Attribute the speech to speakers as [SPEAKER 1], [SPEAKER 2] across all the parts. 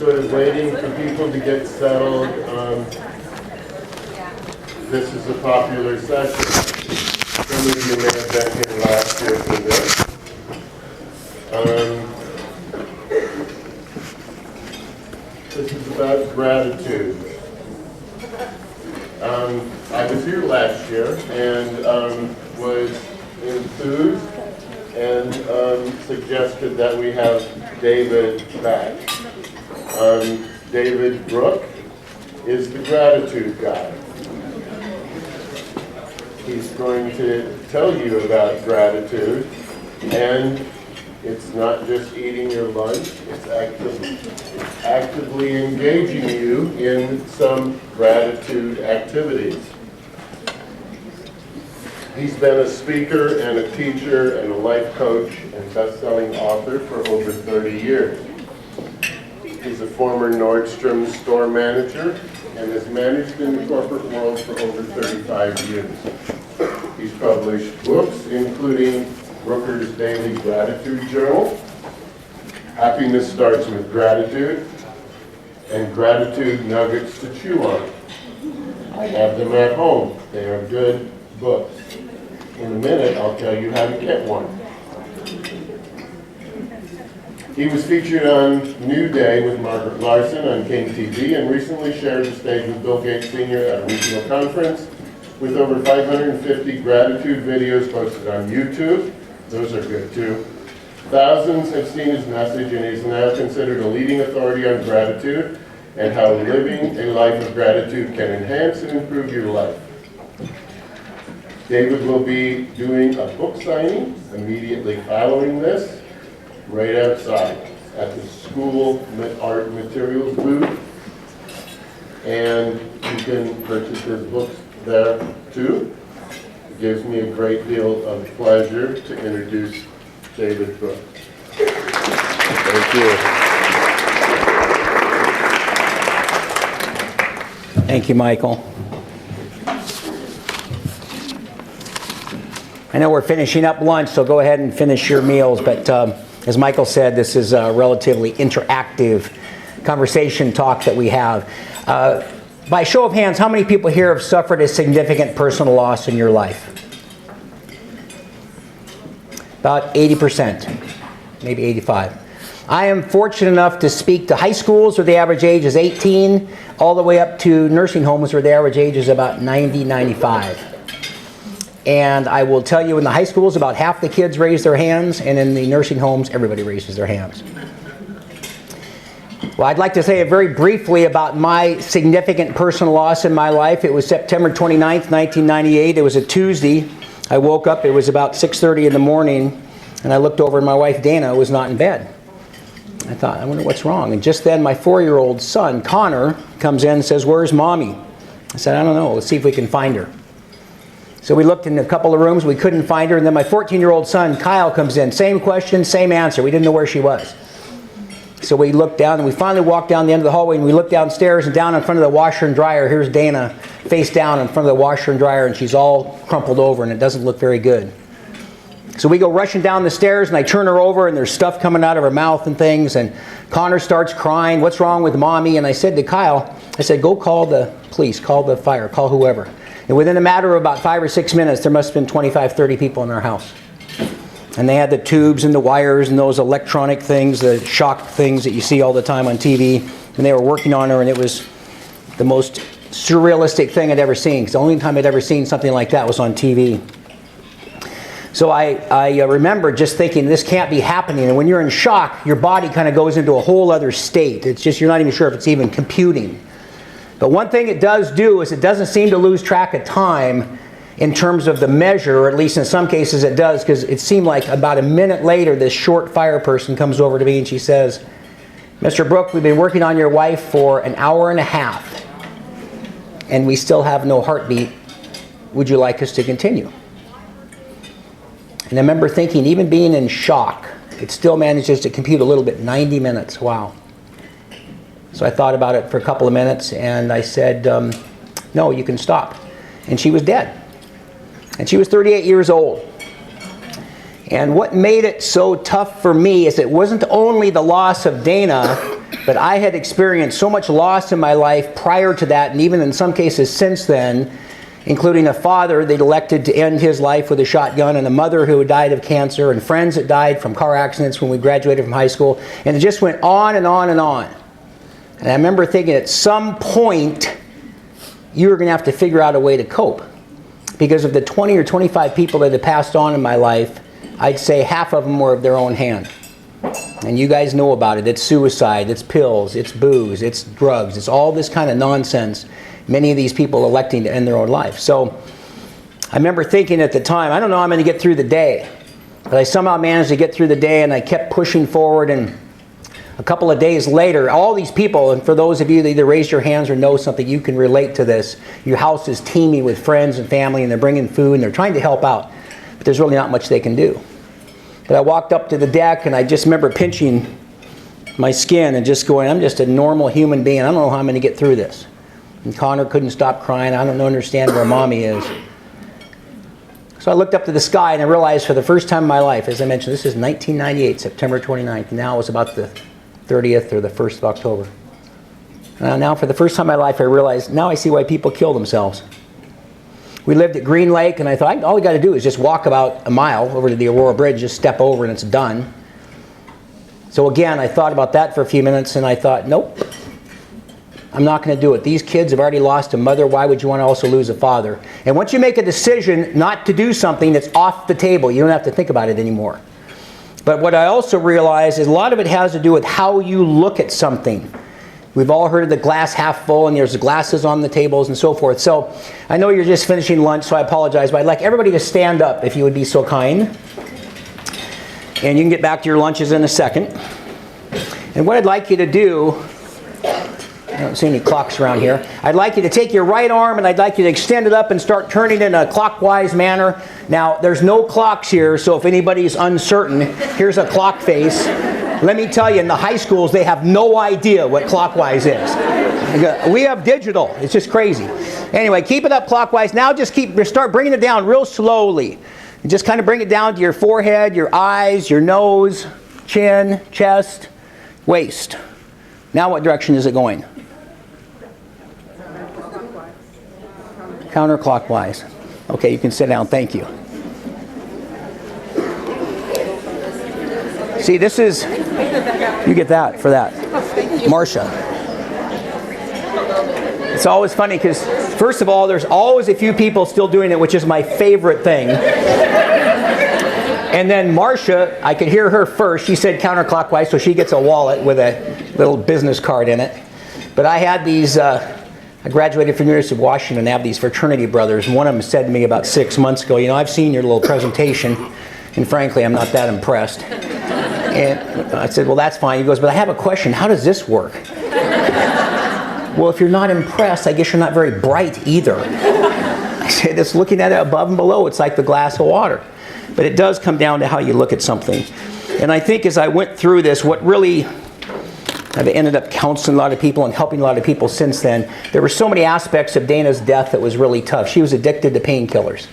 [SPEAKER 1] sort of waiting for people to get settled. This is a popular session. Some of you may have been here last year for this. This is about gratitude. I was here last year and was enthused and suggested that we have David back. David Brooke is the gratitude guy. He's going to tell you about gratitude, and it's not just eating your lunch, it's actively engaging you in some gratitude activities. He's been a speaker and a teacher and a life coach and best-selling author for over 30 years. He's a former Nordstrom store manager and has managed in the corporate world for over 35 years. He's published books, including Brooker's Daily Gratitude Journal, Happiness Starts with Gratitude, and Gratitude Nuggets to Chew On. I have them at home. They are good books. In a minute, I'll tell you how to get one. He was featured on New Day with Margaret Larson on King TV and recently shared the stage with Bill Gates Sr. at a regional conference with over 550 gratitude videos posted on YouTube. Those are good too. Thousands have seen his message and is now considered a leading authority on gratitude and how living a life of gratitude can enhance and improve your life. David will be doing a book signing immediately following this, right outside at the School Art Materials booth. And you can purchase his books there too. It gives me a great deal of pleasure to introduce David Brooke.
[SPEAKER 2] Thank you.
[SPEAKER 3] Thank you, Michael. I know we're finishing up lunch, so go ahead and finish your meals, but as Michael said, this is a relatively interactive conversation talk that we have. By show of hands, how many people here have suffered a significant personal loss in your life? About 80%, maybe 85%. I am fortunate enough to speak to high schools where the average age is 18, all the way up to nursing homes where the average age is about 90, 95. And I will tell you, in the high schools, about half the kids raise their hands, and in the nursing homes, everybody raises their hands. Well, I'd like to say very briefly about my significant personal loss in my life. It was September 29th, 1998. It was a Tuesday. I woke up, it was about 6:30 in the morning, and I looked over and my wife, Dana, was not in bed. I thought, I wonder what's wrong. And just then, my 4-year-old son, Connor, comes in and says, "Where's Mommy?" I said, "I don't know. Let's see if we can find her." So we looked in a couple of rooms, we couldn't find her, and then my 14-year-old son, Kyle, comes in. Same question, same answer. We didn't know where she was. So we looked down, and we finally walked down the end of the hallway, and we looked downstairs, and down in front of the washer and dryer, here's Dana, face down in front of the washer and dryer, and she's all crumpled over, and it doesn't look very good. So we go rushing down the stairs, and I turn her over, and there's stuff coming out of her mouth and things, and Connor starts crying, "What's wrong with Mommy?" And I said to Kyle, I said, "Go call the police, call the fire, call whoever." And within a matter of about 5 or 6 minutes, there must have been 25, 30 people in our house. And they had the tubes and the wires and those electronic things, the shock things that you see all the time on TV. And they were working on her, and it was the most surrealistic thing I'd ever seen. Because the only time I'd ever seen something like that was on TV. So I remember just thinking, this can't be happening. And when you're in shock, your body kind of goes into a whole other state. It's just, you're not even sure if it's even computing. But one thing it does do is it doesn't seem to lose track of time in terms of the measure, or at least in some cases it does, because it seemed like about a minute later, this short fire person comes over to me and she says, "Mr. Brooke, we've been working on your wife for an hour and a half, and we still have no heartbeat. Would you like us to continue?" And I remember thinking, even being in shock, it still manages to compute a little bit, 90 minutes, wow. So I thought about it for a couple of minutes, and I said, "No, you can stop." And she was dead. And she was 38 years old. And what made it so tough for me is it wasn't only the loss of Dana, But I had experienced so much loss in my life prior to that, and even in some cases since then, including a father that elected to end his life with a shotgun, and a mother who had died of cancer, and friends that died from car accidents when we graduated from high school, and it just went on and on and on. And I remember thinking at some point, you were going to have to figure out a way to cope. Because of the 20 or 25 people that had passed on in my life, I'd say half of them were of their own hand. And you guys know about it. It's suicide, it's pills, it's booze, it's drugs, it's all this kind of nonsense. Many of these people electing to end their own life. So I remember thinking at the time, I don't know how I'm going to get through the day. But I somehow managed to get through the day, and I kept pushing forward. And a couple of days later, all these people, and for those of you that either raise your hands or know something, you can relate to this. Your house is teeming with friends and family, and they're bringing food, and they're trying to help out. But there's really not much they can do. But I walked up to the deck, and I just remember pinching my skin and just going, I'm just a normal human being. I don't know how I'm going to get through this. And Connor couldn't stop crying. I don't understand where Mommy is. So I looked up to the sky, and I realized for the first time in my life, as I mentioned, this is 1998, September 29th. Now it was about the 30th or the 1st of October. Now for the first time in my life, I realized, now I see why people kill themselves. We lived at Green Lake, and I thought, all we got to do is just walk about a mile over to the Aurora Bridge, just step over, and it's done. So again, I thought about that for a few minutes, and I thought, nope, I'm not going to do it. These kids have already lost a mother. Why would you want to also lose a father? And once you make a decision not to do something that's off the table, you don't have to think about it anymore. But what I also realized is a lot of it has to do with how you look at something. We've all heard of the glass half full, and there's glasses on the tables and so forth. So I know you're just finishing lunch, so I apologize, but I'd like everybody to stand up if you would be so kind. And you can get back to your lunches in a second. And what I'd like you to do, I don't see any clocks around here. I'd like you to take your right arm, and I'd like you to extend it up and start turning in a clockwise manner. Now, there's no clocks here, so if anybody's uncertain, here's a clock face. Let me tell you, in the high schools, they have no idea what clockwise is. We have digital. It's just crazy. Anyway, keep it up clockwise. Now just start bringing it down real slowly. And just kind of bring it down to your forehead, your eyes, your nose, chin, chest, waist. Now what direction is it going? Counterclockwise. Okay, you can sit down. Thank you. See, this is, you get that for that. Marcia. It's always funny because, first of all, there's always a few people still doing it, which is my favorite thing. And then Marcia, I could hear her first. She said counterclockwise, so she gets a wallet with a little business card in it. But I had these, I graduated from the University of Washington, and I have these fraternity brothers. And one of them said to me about 6 months ago, I've seen your little presentation, and frankly, I'm not that impressed. And I said, well, that's fine. He goes, but I have a question. How does this work? Well, if you're not impressed, I guess you're not very bright either. I said, it's looking at it above and below. It's like the glass of water. But it does come down to how you look at something. And I think as I went through this, what really, I've ended up counseling a lot of people and helping a lot of people since then. There were so many aspects of Dana's death that was really tough. She was addicted to painkillers.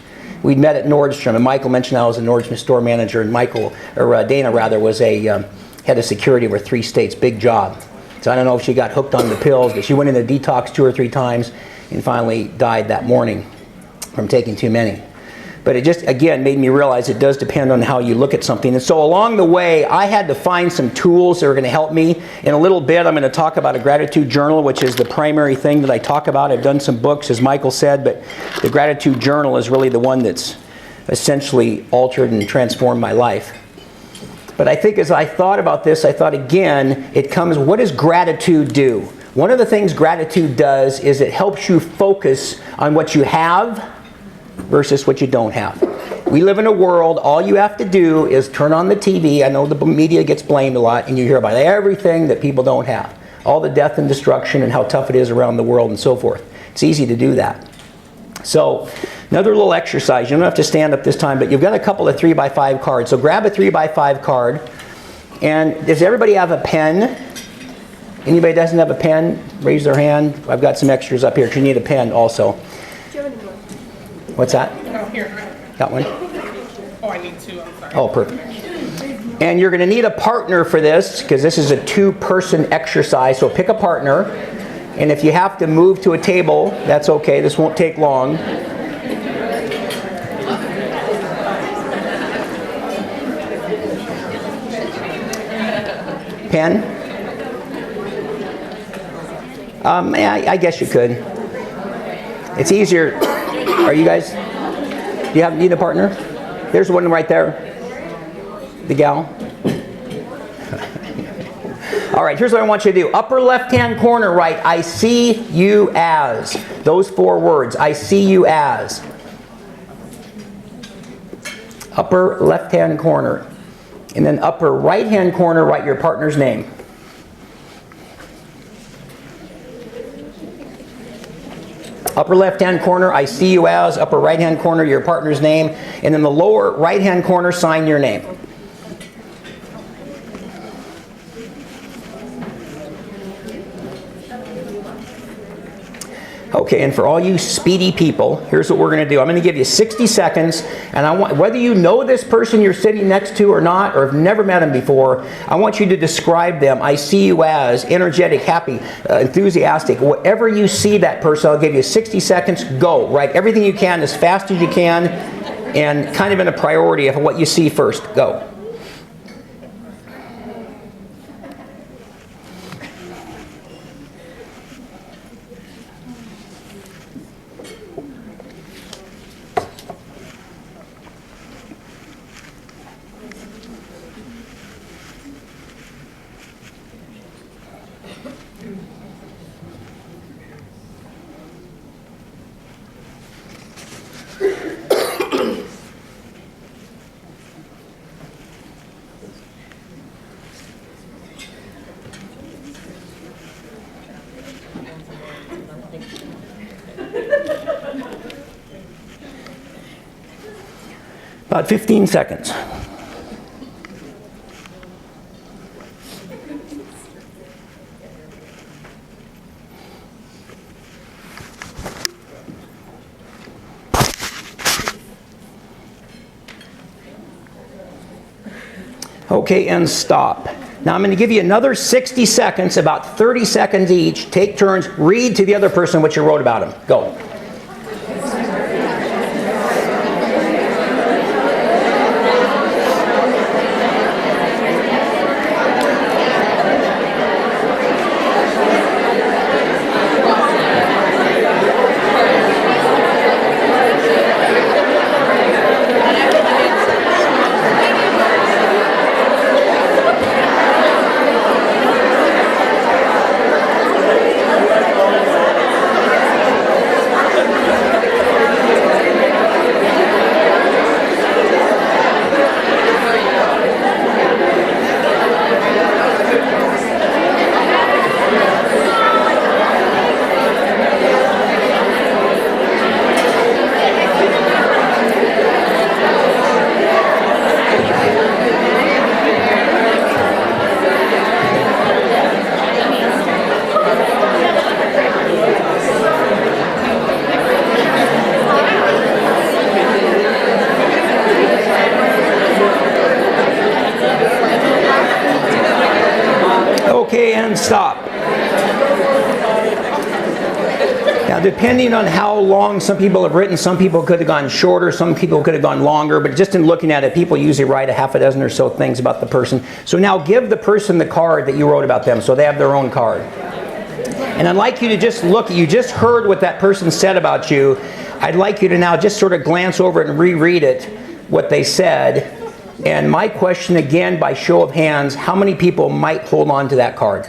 [SPEAKER 3] We'd met at Nordstrom, and Michael mentioned I was a Nordstrom store manager, and Dana was a head of security over 3 states, big job. So I don't know if she got hooked on the pills, but she went into detox 2 or 3 times and finally died that morning from taking too many. But it just, again, made me realize it does depend on how you look at something. And so along the way, I had to find some tools that are going to help me. In a little bit, I'm going to talk about a gratitude journal, which is the primary thing that I talk about. I've done some books, as Michael said, but the gratitude journal is really the one that's essentially altered and transformed my life. But I think as I thought about this, I thought, again, it comes, what does gratitude do? One of the things gratitude does is it helps you focus on what you have versus what you don't have. We live in a world, all you have to do is turn on the TV. I know the media gets blamed a lot, and you hear about everything that people don't have. All the death and destruction and how tough it is around the world and so forth. It's easy to do that. So, another little exercise. You don't have to stand up this time, but you've got a couple of 3x5 cards. So grab a 3x5 card. And does everybody have a pen? Anybody doesn't have a pen? Raise their hand. I've got some extras up here. You need a pen also. What's that?
[SPEAKER 4] Oh, here.
[SPEAKER 3] Got one?
[SPEAKER 4] Oh, I need 2. I'm sorry.
[SPEAKER 3] Oh, perfect. And you're going to need a partner for this because this is a two-person exercise. So pick a partner. And if you have to move to a table, that's okay. This won't take long. Pen? I guess you could. It's easier. Are you guys? Do you need a partner? There's one right there. The gal. All right, here's what I want you to do. Upper left-hand corner, right, I see you as. Those 4 words, I see you as. Upper left-hand corner. And then upper right-hand corner, write your partner's name. Upper left-hand corner, I see you as. Upper right-hand corner, your partner's name. And then the lower right-hand corner, sign your name. Okay, and for all you speedy people, here's what we're going to do. I'm going to give you 60 seconds, and I want, whether you know this person you're sitting next to or not, or have never met him before, I want you to describe them. I see you as energetic, happy, enthusiastic. Whatever you see that person, I'll give you 60 seconds. Go. Write everything you can as fast as you can, and kind of in a priority of what you see first. Go. About 15 seconds. Okay, and stop. Now I'm going to give you another 60 seconds, about 30 seconds each. Take turns, read to the other person what you wrote about him. Go. Okay, and stop. Now, depending on how long some people have written, some people could have gone shorter, some people could have gone longer, but just in looking at it, people usually write a half a dozen or so things about the person. So now give the person the card that you wrote about them, so they have their own card. And I'd like you to just look, you just heard what that person said about you. I'd like you to now just sort of glance over it and reread it, what they said. And my question again, by show of hands, how many people might hold on to that card?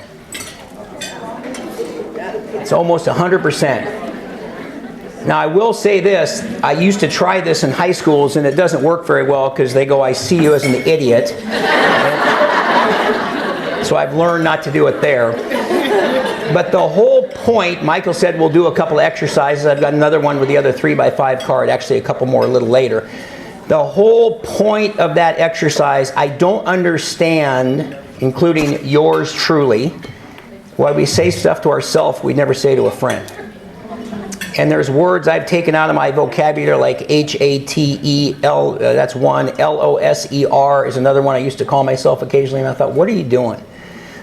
[SPEAKER 3] It's almost 100%. Now I will say this, I used to try this in high schools and it doesn't work very well because they go, I see you as an idiot. So I've learned not to do it there. But the whole point, Michael said we'll do a couple of exercises. I've got another one with the other 3x5 card, actually a couple more a little later. The whole point of that exercise, I don't understand, including yours truly, why we say stuff to ourselves we never say to a friend. And there's words I've taken out of my vocabulary like H-A-T-E-L, that's one. L-O-S-E-R is another one I used to call myself occasionally, and I thought, what are you doing?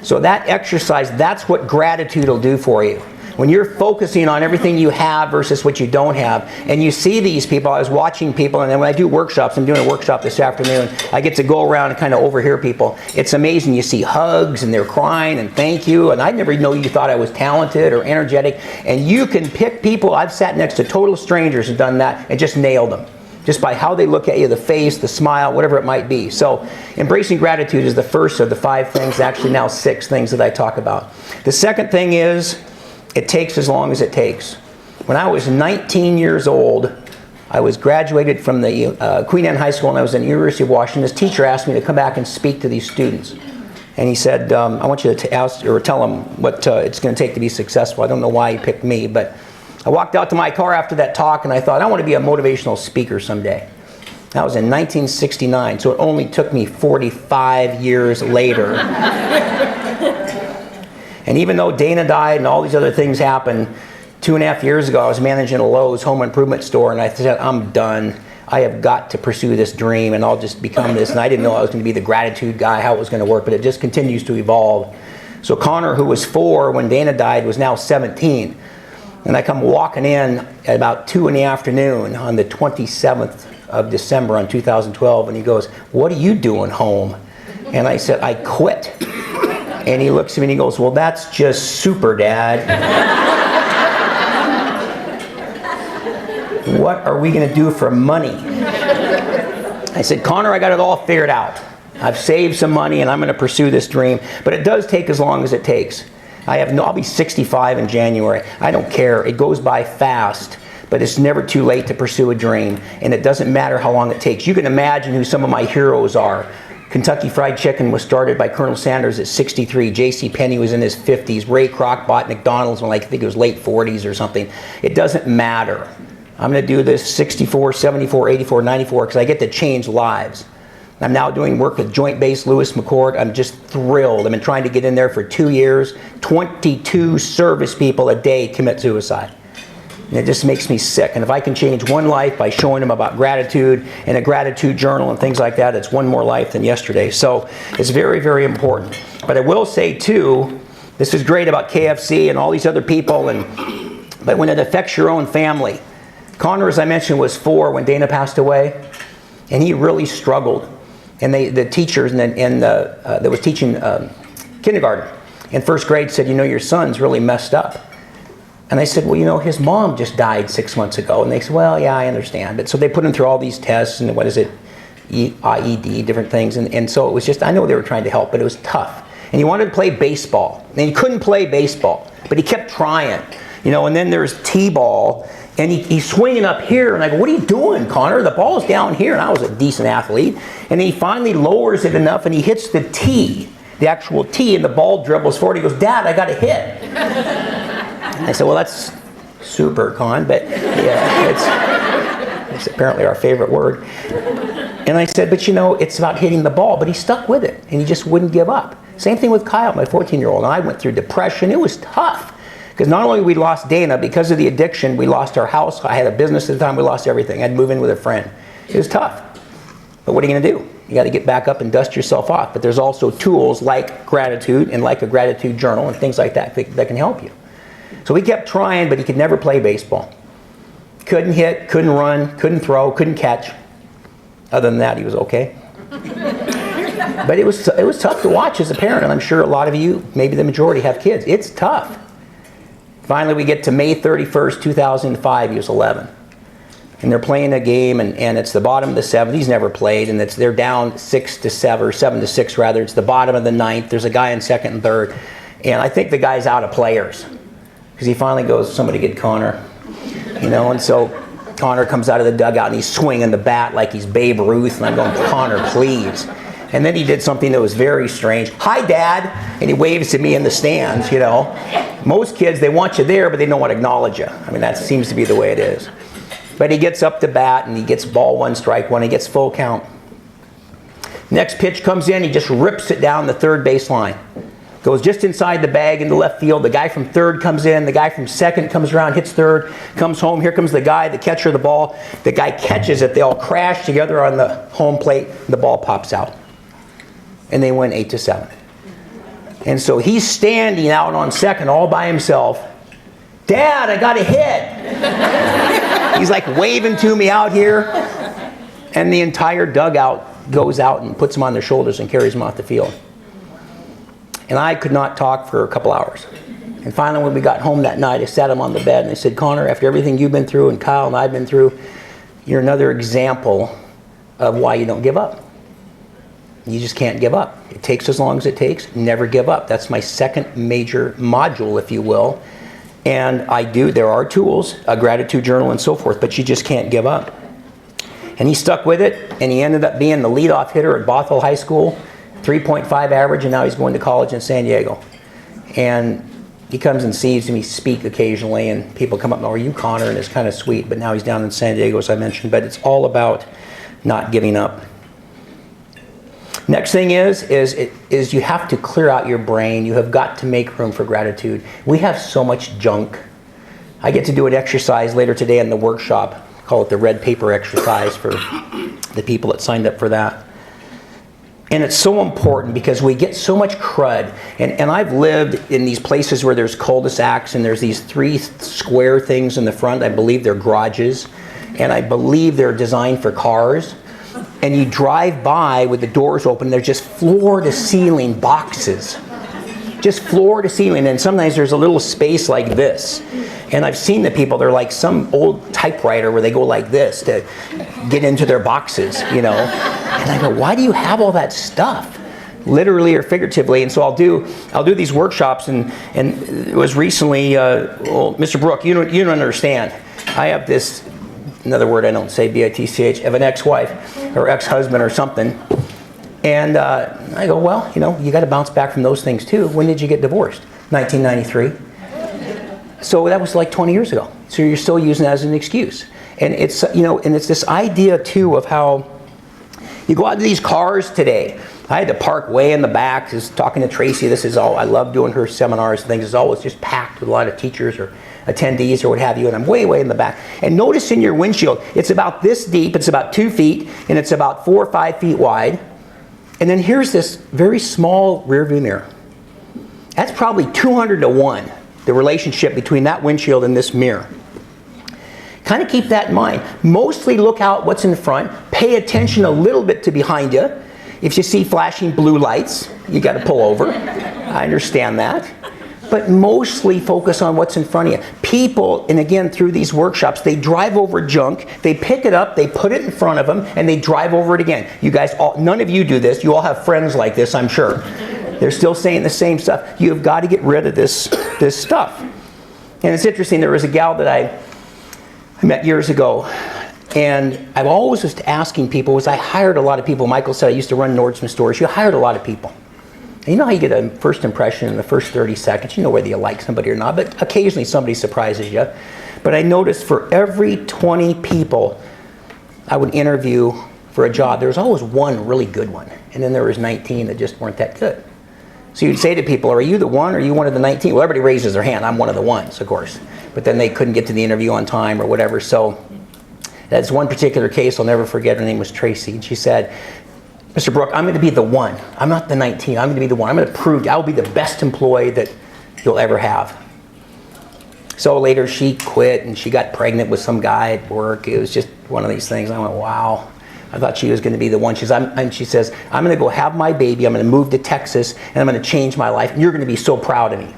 [SPEAKER 3] So that exercise, that's what gratitude will do for you. When you're focusing on everything you have versus what you don't have, and you see these people, I was watching people, and then when I do workshops, I'm doing a workshop this afternoon, I get to go around and kind of overhear people. It's amazing. You see hugs, and they're crying, and thank you, and I never know you thought I was talented or energetic, and you can pick people. I've sat next to total strangers and done that and just nailed them. Just by how they look at you, the face, the smile, whatever it might be. So embracing gratitude is the first of the 5 things, actually now 6 things that I talk about. The second thing is, it takes as long as it takes. When I was 19 years old, I was graduated from the Queen Anne High School and I was in the University of Washington. This teacher asked me to come back and speak to these students. And he said, I want you to ask or tell them what it's going to take to be successful. I don't know why he picked me, but I walked out to my car after that talk and I thought, I want to be a motivational speaker someday. That was in 1969, so it only took me 45 years later. And even though Dana died and all these other things happened, 2.5 years ago I was managing a Lowe's home improvement store and I said, I'm done. I have got to pursue this dream and I'll just become this. And I didn't know I was going to be the gratitude guy, how it was going to work, but it just continues to evolve. So Connor, who was 4 when Dana died, was now 17. And I come walking in at about 2 in the afternoon on the 27th of December in 2012 and he goes, what are you doing home? And I said, I quit. And he looks at me and he goes, well, that's just super, Dad. What are we going to do for money? I said, Connor, I got it all figured out. I've saved some money and I'm going to pursue this dream. But it does take as long as it takes. I'll be 65 in January. I don't care. It goes by fast. But it's never too late to pursue a dream. And it doesn't matter how long it takes. You can imagine who some of my heroes are. Kentucky Fried Chicken was started by Colonel Sanders at 63. J.C. Penney was in his 50s. Ray Kroc bought McDonald's when I think it was late 40s or something. It doesn't matter. I'm going to do this 64, 74, 84, 94 because I get to change lives. I'm now doing work with Joint Base Lewis McChord. I'm just thrilled. I've been trying to get in there for 2 years. 22 service people a day commit suicide. And it just makes me sick. And if I can change one life by showing them about gratitude and a gratitude journal and things like that, it's one more life than yesterday. So it's very, very important. But I will say, too, this is great about KFC and all these other people, but when it affects your own family. Connor, as I mentioned, was 4 when Dana passed away, and he really struggled. And the teachers that was teaching kindergarten in 1st grade said, you know, your son's really messed up. And I said, well, you know, his mom just died 6 months ago. And they said, well, yeah, I understand. But so they put him through all these tests and what is it, IED, different things. And so it was just, I know they were trying to help, but it was tough. And he wanted to play baseball. And he couldn't play baseball, but he kept trying. You know, and then there's T-ball. And he's swinging up here, and I go, what are you doing, Connor? The ball's down here, and I was a decent athlete. And he finally lowers it enough, and he hits the tee, the actual tee, and the ball dribbles forward. He goes, Dad, I got a hit. And I said, well, that's super, Con, but yeah, it's apparently our favorite word. And I said, but you know, it's about hitting the ball. But he stuck with it, and he just wouldn't give up. Same thing with Kyle, my 14-year-old. And I went through depression. It was tough. Because not only we lost Dana, because of the addiction, we lost our house. I had a business at the time. We lost everything. I had to move in with a friend. It was tough. But what are you going to do? You got to get back up and dust yourself off. But there's also tools like gratitude and like a gratitude journal and things like that that can help you. So he kept trying, but he could never play baseball. Couldn't hit, couldn't run, couldn't throw, couldn't catch. Other than that, he was okay. But it was tough to watch as a parent, and I'm sure a lot of you, maybe the majority, have kids. It's tough. Finally, we get to May 31st, 2005. He was 11. And they're playing a game, and it's the bottom of the 7th. He's never played, and they're down 6-7, or 7-6 rather. It's the bottom of the 9th. There's a guy in 2nd and 3rd. And I think the guy's out of players. Because he finally goes, somebody get Connor. You know, and so Connor comes out of the dugout, and he's swinging the bat like he's Babe Ruth. And I'm going, Connor, please. And then he did something that was very strange. Hi, Dad. And he waves to me in the stands, you know. Most kids, they want you there, but they don't want to acknowledge you. I mean, that seems to be the way it is. But he gets up to bat, and he gets ball 1, strike 1. He gets full count. Next pitch comes in. He just rips it down the 3rd baseline. Goes just inside the bag into left field. The guy from third comes in. The guy from second comes around, hits third, comes home. Here comes the guy, the catcher of the ball. The guy catches it. They all crash together on the home plate. The ball pops out. And they win 8-7. And so he's standing out on second all by himself. Dad, I got a hit. He's like waving to me out here. And the entire dugout goes out and puts him on their shoulders and carries him off the field. And I could not talk for a couple hours. And finally, when we got home that night, I sat him on the bed and I said, Connor, after everything you've been through and Kyle and I've been through, you're another example of why you don't give up. You just can't give up. It takes as long as it takes. Never give up. That's my second major module, if you will. And there are tools, a gratitude journal and so forth, but you just can't give up. And he stuck with it, and he ended up being the leadoff hitter at Bothell High School, 3.5 average, and now he's going to college in San Diego. And he comes and sees me speak occasionally, and people come up and go, are you Connor? And it's kind of sweet, but now he's down in San Diego, as I mentioned. But it's all about not giving up. Next thing is you have to clear out your brain. You have got to make room for gratitude. We have so much junk. I get to do an exercise later today in the workshop. Call it the red paper exercise for the people that signed up for that. And it's so important because we get so much crud. And I've lived in these places where there's cul-de-sacs and there's these 3 square things in the front. I believe they're garages. And I believe they're designed for cars. And you drive by with the doors open, they're just floor-to-ceiling boxes. Just floor-to-ceiling. And sometimes there's a little space like this. And I've seen the people, they're like some old typewriter where they go like this to get into their boxes, you know. And I go, why do you have all that stuff? Literally or figuratively. And so I'll do these workshops, and it was recently, Mr. Brook, you don't understand. I have this, another word I don't say, B-I-T-C-H, of an ex-wife or ex-husband or something. And I go, well, you know, you got to bounce back from those things too. When did you get divorced? 1993. So that was like 20 years ago. So you're still using that as an excuse. And it's, you know, and it's this idea too of how you go out to these cars today. I had to park way in the back. Just talking to Tracy, this is all, I love doing her seminars and things. It's always just packed with a lot of teachers or attendees or what have you, and I'm way in the back. And notice in your windshield, it's about this deep, it's about 2 feet, and it's about 4 or 5 feet wide. And then here's this very small rear view mirror. That's probably 200 to 1, the relationship between that windshield and this mirror. Kind of keep that in mind. Mostly look out what's in front. Pay attention a little bit to behind you. If you see flashing blue lights, you got to pull over. I understand that. But mostly focus on what's in front of you. People, and again, through these workshops, they drive over junk, they pick it up, they put it in front of them, and they drive over it again. You guys, none of you do this. You all have friends like this, I'm sure. They're still saying the same stuff. You've got to get rid of this stuff. And it's interesting, there was a gal that I met years ago, and I've always just asking people, I hired a lot of people. Michael said I used to run Nordstrom stores. You hired a lot of people. And you know how you get a first impression in the first 30 seconds? You know whether you like somebody or not, but occasionally somebody surprises you. But I noticed for every 20 people I would interview for a job, there was always one really good one. And then there was 19 that just weren't that good. So you'd say to people, are you the one or are you one of the 19? Well, everybody raises their hand. I'm one of the ones, of course. But then they couldn't get to the interview on time or whatever. So that's one particular case I'll never forget. Her name was Tracy. And she said, Mr. Brook, I'm going to be the one. I'm not the 19. I'm going to be the one. I'm going to prove I'll be the best employee that you'll ever have. So later she quit and she got pregnant with some guy at work. It was just one of these things. I went, wow. I thought she was going to be the one. She says, I'm going to go have my baby. I'm going to move to Texas and I'm going to change my life. And you're going to be so proud of me.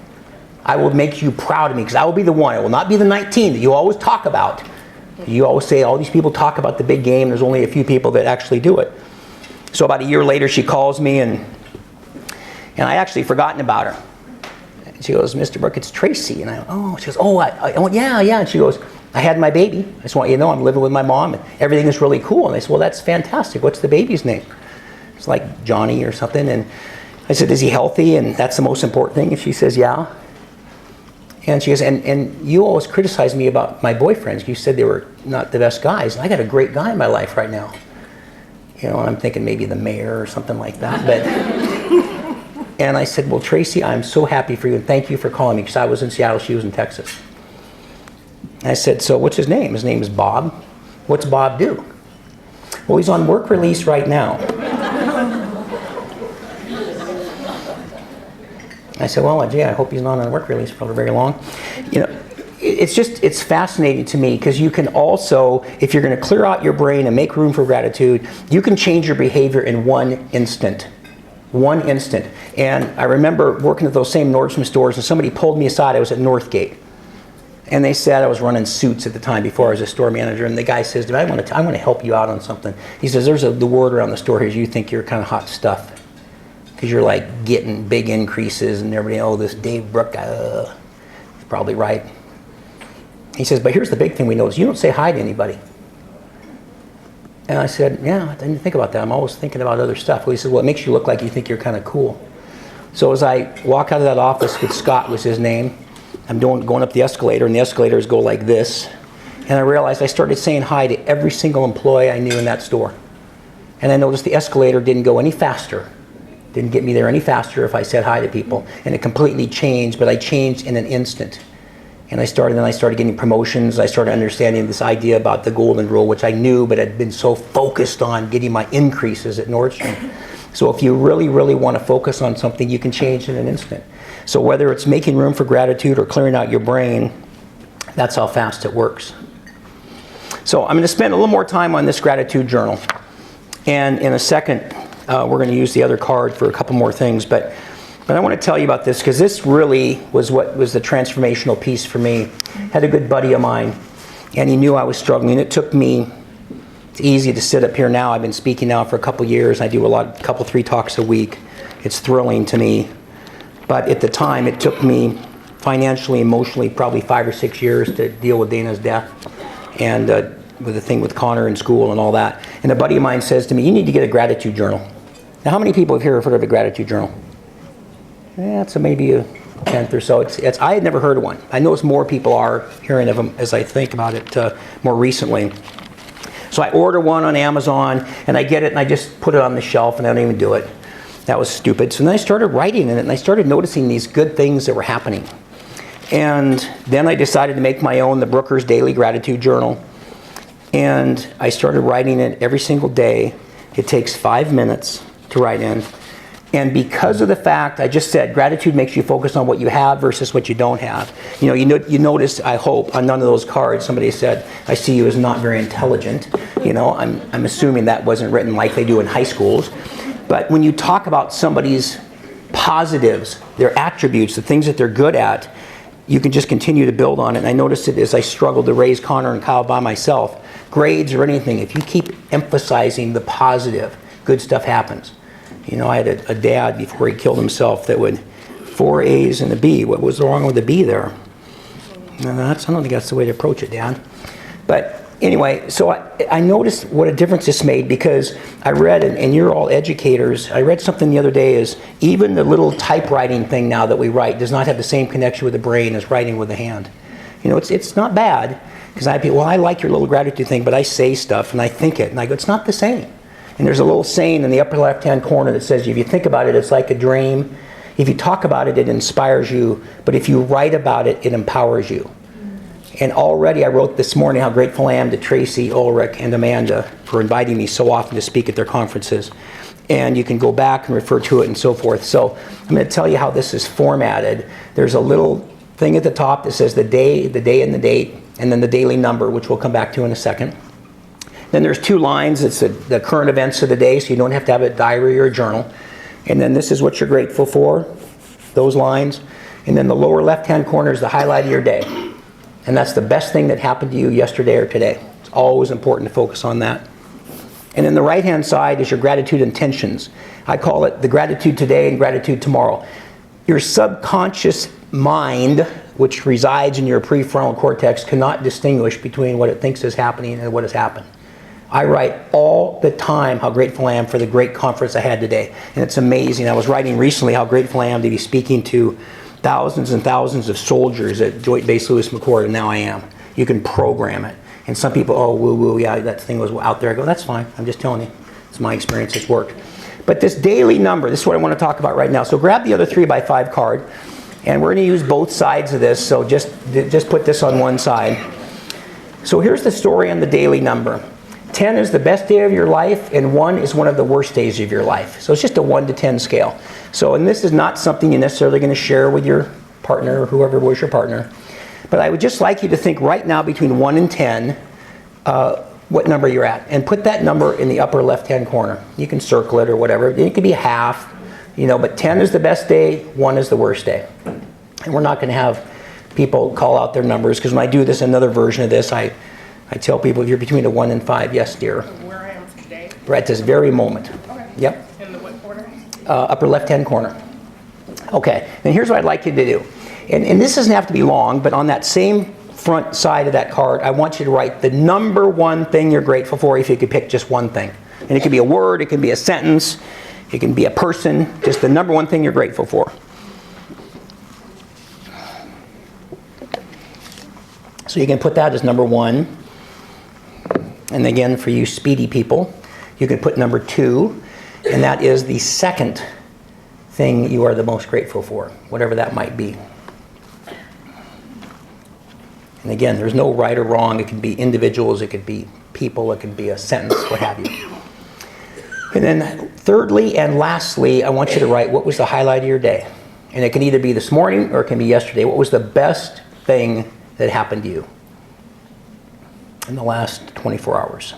[SPEAKER 3] I will make you proud of me because I will be the one. It will not be the 19 that you always talk about. You always say all these people talk about the big game. There's only a few people that actually do it. So about a year later, she calls me, and I actually forgotten about her. And she goes, Mr. Brook, it's Tracy. And she goes, I went, yeah. And she goes, I had my baby. I just want you to know I'm living with my mom, and everything is really cool. And I said, well, that's fantastic. What's the baby's name? It's like Johnny or something. And I said, is he healthy? And that's the most important thing. And she says, yeah. And she goes, and you always criticize me about my boyfriends. You said they were not the best guys. And I got a great guy in my life right now. You know, and I'm thinking maybe the mayor or something like that. But And I said, well, Tracy, I'm so happy for you, and thank you for calling me, because I was in Seattle, she was in Texas. I said, so what's his name? His name is Bob. What's Bob do? Well, he's on work release right now. I said, well, gee, I hope he's not on work release for very long. You know, it's fascinating to me, because you can also, if you're going to clear out your brain and make room for gratitude, you can change your behavior in one instant. One instant. And I remember working at those same Nordstrom stores, and somebody pulled me aside. I was at Northgate. And they said, I was running suits at the time before I was a store manager, and the guy says to me, I want to help you out on something. He says, there's the word around the store here is you think you're kind of hot stuff, because you're like getting big increases, and everybody, oh, this Dave Brook guy, he's probably right. He says, but here's the big thing we notice, you don't say hi to anybody. And I said, yeah, I didn't think about that. I'm always thinking about other stuff. Well, he said, well, it makes you look like you think you're kind of cool. So as I walk out of that office with Scott was his name, I'm going up the escalator, and the escalators go like this. And I realized I started saying hi to every single employee I knew in that store. And I noticed the escalator didn't go any faster. Didn't get me there any faster if I said hi to people. And it completely changed, but I changed in an instant. And I started getting promotions. I started understanding this idea about the golden rule, which I knew, but had been so focused on getting my increases at Nordstrom. So if you really, really want to focus on something, you can change in an instant. So whether it's making room for gratitude or clearing out your brain, that's how fast it works. So I'm going to spend a little more time on this gratitude journal. And in a second, we're going to use the other card for a couple more things. But I want to tell you about this, because this really was what was the transformational piece for me. I had a good buddy of mine, and he knew I was struggling. It took me, it's easy to sit up here now. I've been speaking now for a couple years. I do a couple, 3 talks a week. It's thrilling to me. But at the time, it took me financially, emotionally, probably 5 or 6 years to deal with Dana's death, and with the thing with Connor in school and all that. And a buddy of mine says to me, you need to get a gratitude journal. Now, how many people here have heard of a gratitude journal? Yeah, it's maybe a 10th or so. I had never heard of one. I know more people are hearing of them as I think about it more recently. So I order one on Amazon, and I get it, and I just put it on the shelf, and I don't even do it. That was stupid. So then I started writing in it, and I started noticing these good things that were happening. And then I decided to make my own, the Brooker's Daily Gratitude Journal. And I started writing it every single day. It takes 5 minutes to write in. And because of the fact, I just said, gratitude makes you focus on what you have versus what you don't have. You notice, I hope, on none of those cards, somebody said, I see you as not very intelligent. I'm assuming that wasn't written like they do in high schools. But when you talk about somebody's positives, their attributes, the things that they're good at, you can just continue to build on it. And I noticed it as I struggled to raise Connor and Kyle by myself. Grades or anything, if you keep emphasizing the positive, good stuff happens. I had a dad before he killed himself that would 4 A's and a B. What was wrong with the B there? I don't think that's the way to approach it, Dad. But anyway, so I noticed what a difference this made, because I read, and you're all educators, I read something the other day, is even the little typewriting thing now that we write does not have the same connection with the brain as writing with the hand. It's not bad, because I like your little gratitude thing, but I say stuff and I think it, and I go, it's not the same. And there's a little saying in the upper left-hand corner that says, if you think about it, it's like a dream. If you talk about it, it inspires you. But if you write about it, it empowers you. And already I wrote this morning how grateful I am to Tracy, Ulrich, and Amanda for inviting me so often to speak at their conferences. And you can go back and refer to it and so forth. So I'm going to tell you how this is formatted. There's a little thing at the top that says the day and the date, and then the daily number, which we'll come back to in a second. Then there's 2 lines. It's the current events of the day, so you don't have to have a diary or a journal. And then this is what you're grateful for, those lines. And then the lower left-hand corner is the highlight of your day. And that's the best thing that happened to you yesterday or today. It's always important to focus on that. And then the right-hand side is your gratitude intentions. I call it the gratitude today and gratitude tomorrow. Your subconscious mind, which resides in your prefrontal cortex, cannot distinguish between what it thinks is happening and what has happened. I write all the time how grateful I am for the great conference I had today. And it's amazing. I was writing recently how grateful I am to be speaking to thousands and thousands of soldiers at Joint Base Lewis McChord, and now I am. You can program it. And some people, oh, woo-woo, yeah, that thing was out there. I go, that's fine. I'm just telling you. It's my experience. It's worked. But this daily number, this is what I want to talk about right now. So grab the other 3x5 card, and we're going to use both sides of this, so just put this on one side. So here's the story on the daily number. 10 is the best day of your life, and 1 is one of the worst days of your life. So it's just a 1 to 10 scale. So, and this is not something you're necessarily going to share with your partner or whoever was your partner. But I would just like you to think right now between 1 and 10, what number you're at. And put that number in the upper left-hand corner. You can circle it or whatever. It could be a half, you know, but 10 is the best day, 1 is the worst day. And we're not going to have people call out their numbers, because when I do this, another version of this, I tell people if you're between a 1 and 5, yes, dear.
[SPEAKER 4] Where I am today?
[SPEAKER 3] Right at this very moment.
[SPEAKER 4] Okay.
[SPEAKER 3] Yep.
[SPEAKER 4] In the what corner?
[SPEAKER 3] Upper left-hand corner. Okay, and here's what I'd like you to do. And this doesn't have to be long, but on that same front side of that card, I want you to write the number one thing you're grateful for, if you could pick just one thing. And it could be a word, it can be a sentence, it can be a person, just the number one thing you're grateful for. So you can put that as number 1. And again, for you speedy people, you can put number 2, and that is the second thing you are the most grateful for, whatever that might be. And again, there's no right or wrong. It can be individuals, it could be people, it can be a sentence, what have you. And then thirdly and lastly, I want you to write what was the highlight of your day. And it can either be this morning or it can be yesterday. What was the best thing that happened to you in the last 24 hours?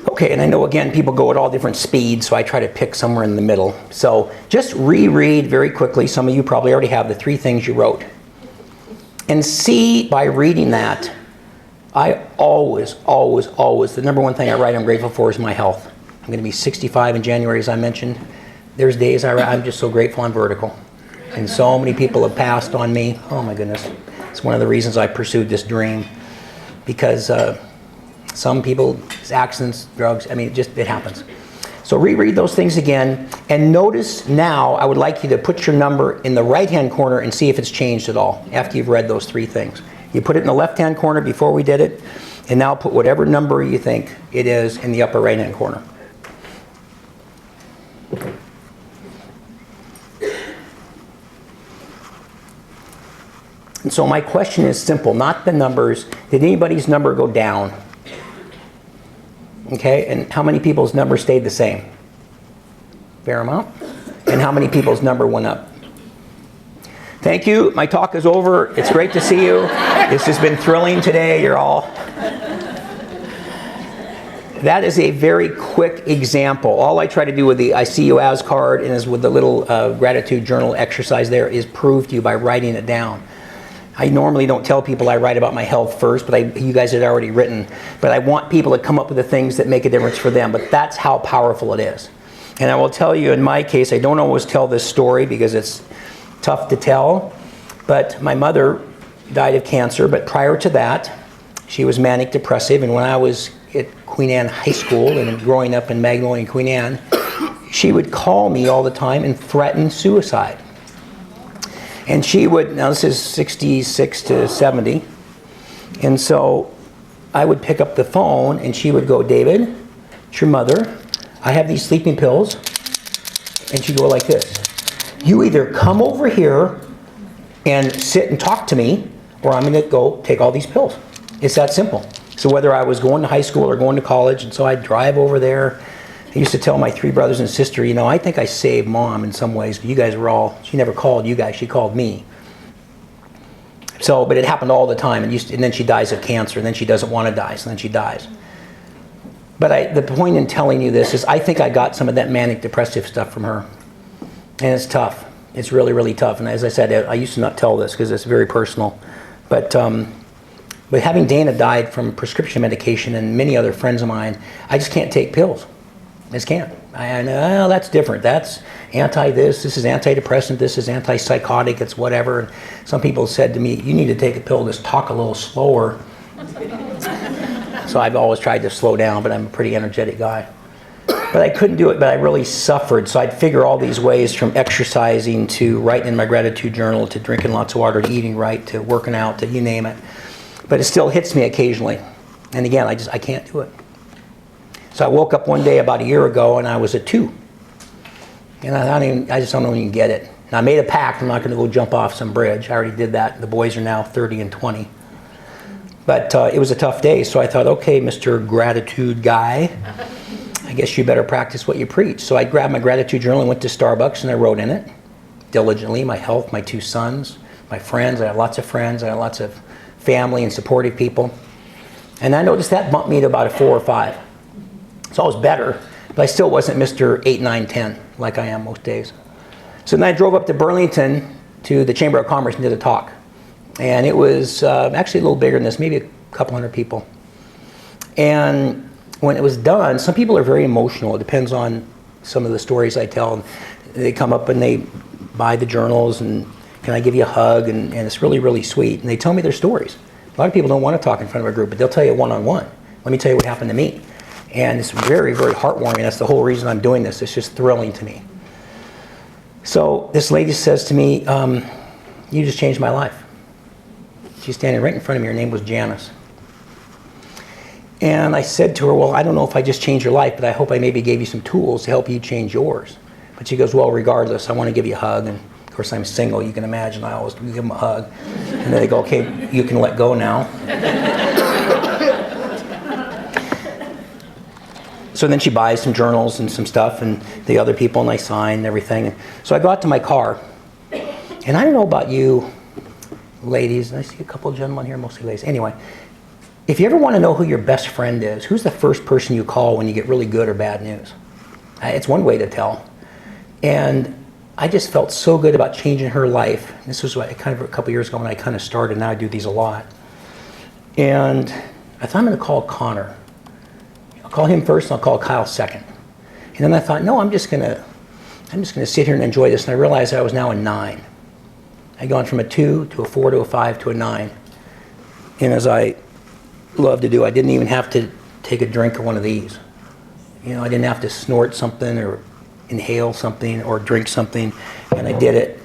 [SPEAKER 3] Okay, and I know again people go at all different speeds, so I try to pick somewhere in the middle. So just reread very quickly. Some of you probably already have the 3 things you wrote. And see, by reading that, I always, the number one thing I write I'm grateful for is my health. I'm going to be 65 in January, as I mentioned. There's days I'm just so grateful I'm vertical. And so many people have passed on me. Oh my goodness. It's one of the reasons I pursued this dream. Because some people, accidents, drugs, I mean, it happens. So reread those things again, and notice now, I would like you to put your number in the right-hand corner and see if it's changed at all after you've read those 3 things. You put it in the left-hand corner before we did it, and now put whatever number you think it is in the upper right-hand corner. And so my question is simple, not the numbers. Did anybody's number go down? Okay, and how many people's number stayed the same? Fair amount. And how many people's number went up? Thank you. My talk is over. It's great to see you. It's just been thrilling today. You're all... That is a very quick example. All I try to do with the I see you as card and is with the little gratitude journal exercise there is prove to you by writing it down. I normally don't tell people I write about my health first, but you guys had already written. But I want people to come up with the things that make a difference for them. But that's how powerful it is. And I will tell you, in my case, I don't always tell this story because it's tough to tell. But my mother died of cancer. But prior to that, she was manic depressive. And when I was at Queen Anne High School and growing up in Magnolia and Queen Anne, she would call me all the time and threaten suicide. And she would, now this is 66 to 70, and so I would pick up the phone and she would go, David, it's your mother, I have these sleeping pills, and she'd go like this. You either come over here and sit and talk to me, or I'm going to go take all these pills. It's that simple. So whether I was going to high school or going to college, and so I'd drive over there. I used to tell my 3 brothers and sister, you know, I think I saved Mom in some ways. You guys were all, she never called you guys, she called me. So, but it happened all the time, and then she dies of cancer, and then she doesn't want to die, so then she dies. But the point in telling you this is I think I got some of that manic depressive stuff from her. And it's tough. It's really, really tough. And as I said, I used to not tell this because it's very personal. But having Dana died from prescription medication and many other friends of mine, I just can't take pills. I just can't. And well, that's different. That's anti this is antidepressant, this is antipsychotic, it's whatever. And some people said to me, you need to take a pill, just talk a little slower. So I've always tried to slow down, but I'm a pretty energetic guy. But I couldn't do it, but I really suffered. So I'd figure all these ways, from exercising to writing in my gratitude journal to drinking lots of water to eating right to working out to you name it. But it still hits me occasionally. And again, I can't do it. So I woke up one day about a year ago and I was at 2. And I just don't even get it. And I made a pact, I'm not going to go jump off some bridge. I already did that. The boys are now 30 and 20. But it was a tough day, so I thought, okay, Mr. Gratitude guy, I guess you better practice what you preach. So I grabbed my gratitude journal and went to Starbucks and I wrote in it diligently my health, my 2 sons, my friends. I had lots of friends. I had lots of family and supportive people. And I noticed that bumped me to about a 4 or 5. So I was better, but I still wasn't Mr. 8, 9, 10 like I am most days. So then I drove up to Burlington to the Chamber of Commerce and did a talk. And it was actually a little bigger than this, maybe a couple hundred people. And when it was done, some people are very emotional. It depends on some of the stories I tell. They come up and they buy the journals and can I give you a hug? And it's really, really sweet. And they tell me their stories. A lot of people don't want to talk in front of a group, but they'll tell you one-on-one. Let me tell you what happened to me. And it's very, very heartwarming. That's the whole reason I'm doing this. It's just thrilling to me. So this lady says to me, you just changed my life. She's standing right in front of me. Her name was Janice. And I said to her, well, I don't know if I just changed your life, but I hope I maybe gave you some tools to help you change yours. But she goes, well, regardless, I want to give you a hug. And of course, I'm single. You can imagine I always give them a hug. And then they go, okay, you can let go now. So then she buys some journals and some stuff, and the other people, and I sign and everything. So I go out to my car. And I don't know about you ladies, and I see a couple of gentlemen here, mostly ladies. Anyway, if you ever want to know who your best friend is, who's the first person you call when you get really good or bad news? It's one way to tell. And I just felt so good about changing her life. This was kind of a couple years ago when I kind of started. Now I do these a lot. And I thought I'm going to call Connor. I'll call him first, and I'll call Kyle second. And then I thought, no, I'm just going to sit here and enjoy this. And I realized I was now a 9. I'd gone from a 2 to a 4 to a 5 to a 9. And as I love to do, I didn't even have to take a drink of one of these. You know, I didn't have to snort something or inhale something or drink something. And I did it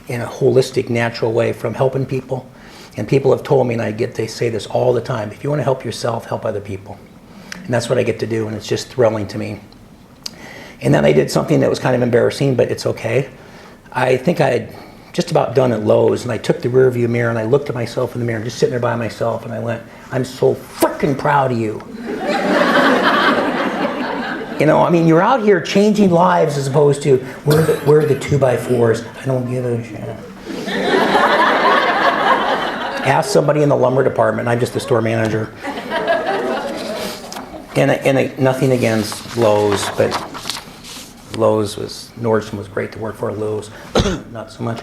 [SPEAKER 3] in a holistic, natural way from helping people. And people have told me, and I get to say this all the time, if you want to help yourself, help other people. And that's what I get to do, and it's just thrilling to me. And then I did something that was kind of embarrassing, but it's okay. I think I had just about done at Lowe's, and I took the rear view mirror and I looked at myself in the mirror, just sitting there by myself, and I went, I'm so freaking proud of you. You know, I mean, you're out here changing lives as opposed to, where are the 2x4s? I don't give a shit. Ask somebody in the lumber department. I'm just the store manager. And nothing against Lowe's, but Nordstrom was great to work for. Lowe's, not so much.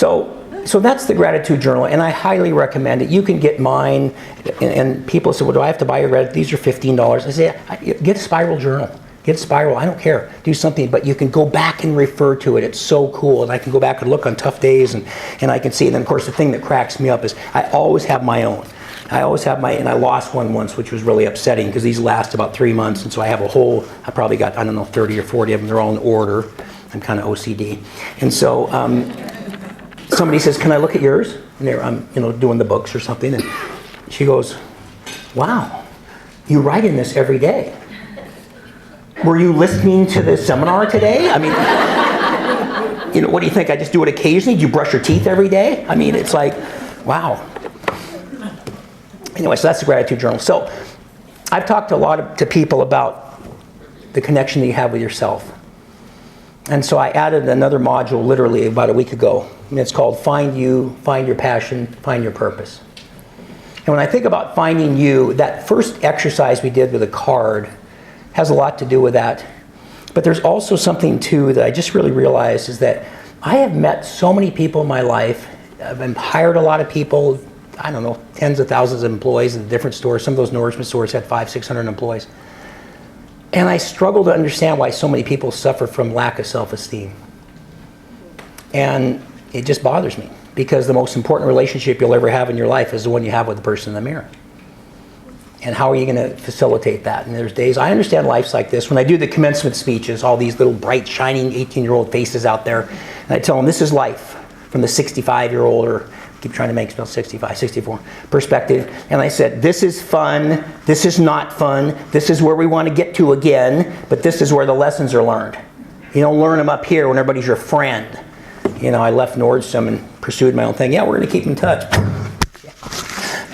[SPEAKER 3] So that's the gratitude journal, and I highly recommend it. You can get mine, and people say, well, do I have to buy your gratitude? These are $15. I say, get a spiral journal. Get a spiral, I don't care. Do something, but you can go back and refer to it. It's so cool, and I can go back and look on tough days, and I can see it. And then, of course, the thing that cracks me up is I always have my own. And I lost one once, which was really upsetting because these last about 3 months, and so I have I probably got, 30 or 40 of them. They're all in order. I'm kind of OCD. And so somebody says, can I look at yours? And I'm doing the books or something, and she goes, wow, you write in this every day. Were you listening to the seminar today? I mean, what do you think? I just do it occasionally? Do you brush your teeth every day? I mean, it's like, wow. Anyway, so that's the gratitude journal. So I've talked to people about the connection that you have with yourself. And so I added another module literally about a week ago. And it's called Find You, Find Your Passion, Find Your Purpose. And when I think about finding you, that first exercise we did with a card has a lot to do with that. But there's also something too that I just really realized is that I have met so many people in my life. I've hired a lot of people, I don't know, tens of thousands of employees in different stores. Some of those Nordstrom stores had 500-600 employees. And I struggle to understand why so many people suffer from lack of self-esteem. And it just bothers me, because the most important relationship you'll ever have in your life is the one you have with the person in the mirror. And how are you going to facilitate that? And there's days, I understand life's like this. When I do the commencement speeches, all these little bright, shining 18-year-old faces out there, and I tell them this is life from the 65-year-old, or keep trying to make it spell 65, 64 perspective. And I said, this is fun, this is not fun, this is where we want to get to again, but this is where the lessons are learned. You don't learn them up here when everybody's your friend. You know, I left Nordstrom and pursued my own thing. Yeah, we're going to keep in touch.